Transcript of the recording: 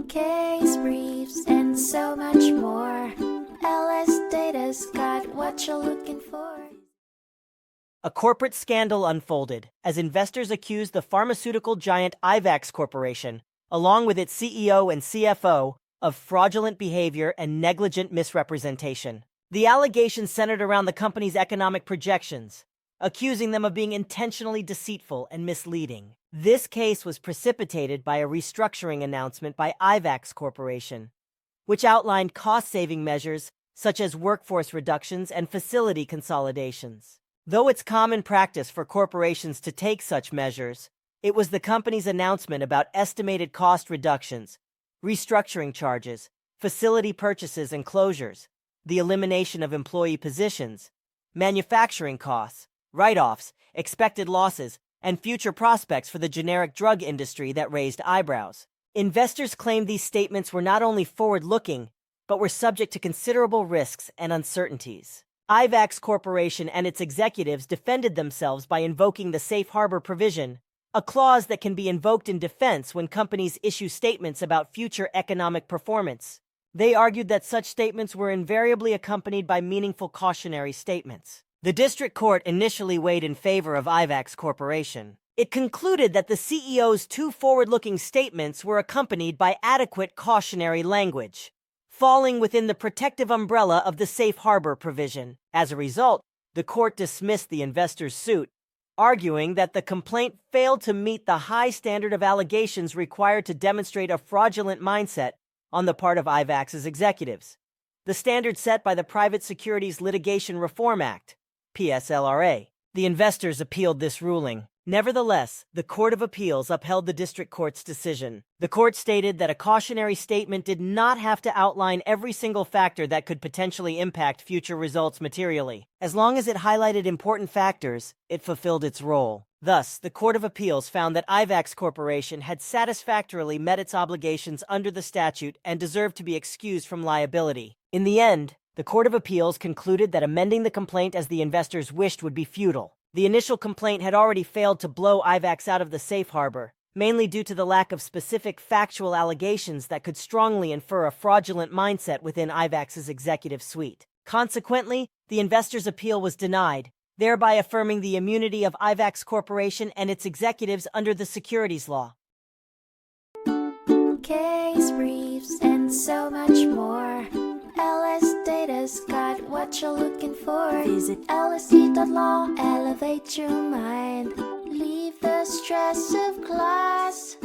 case briefs, and so much more. LSData's got what you're looking for. A corporate scandal unfolded as investors accused the pharmaceutical giant Ivax Corporation, along with its CEO and CFO, of fraudulent behavior and negligent misrepresentation. The allegations centered around the company's economic projections, accusing them of being intentionally deceitful and misleading. This case was precipitated by a restructuring announcement by Ivax Corporation, which outlined cost-saving measures such as workforce reductions and facility consolidations. Though it's common practice for corporations to take such measures, it was the company's announcement about estimated cost reductions, restructuring charges, facility purchases and closures, the elimination of employee positions, manufacturing costs, write-offs, expected losses, and future prospects for the generic drug industry that raised eyebrows. Investors claimed these statements were not only forward-looking, but were subject to considerable risks and uncertainties. Ivax Corporation and its executives defended themselves by invoking the safe harbor provision, a clause that can be invoked in defense when companies issue statements about future economic performance. They argued that such statements were invariably accompanied by meaningful cautionary statements. The district court initially weighed in favor of Ivax Corporation. It concluded that the CEO's two forward-looking statements were accompanied by adequate cautionary language, falling within the protective umbrella of the safe harbor provision. As a result, the court dismissed the investors' suit, arguing that the complaint failed to meet the high standard of allegations required to demonstrate a fraudulent mindset on the part of Ivax's executives, the standard set by the Private Securities Litigation Reform Act, PSLRA. The investors appealed this ruling. Nevertheless, the Court of Appeals upheld the district court's decision. The court stated that a cautionary statement did not have to outline every single factor that could potentially impact future results materially. As long as it highlighted important factors, it fulfilled its role. Thus, the Court of Appeals found that Ivax Corporation had satisfactorily met its obligations under the statute and deserved to be excused from liability. In the end, the Court of Appeals concluded that amending the complaint as the investors wished would be futile. The initial complaint had already failed to blow Ivax out of the safe harbor, mainly due to the lack of specific factual allegations that could strongly infer a fraudulent mindset within Ivax's executive suite. Consequently, the investors' appeal was denied, thereby affirming the immunity of Ivax Corporation and its executives under the securities law. Case briefs, and so much more. LSData's got what you're looking for. Visit lsd.law, elevate your mind. Leave the stress of class.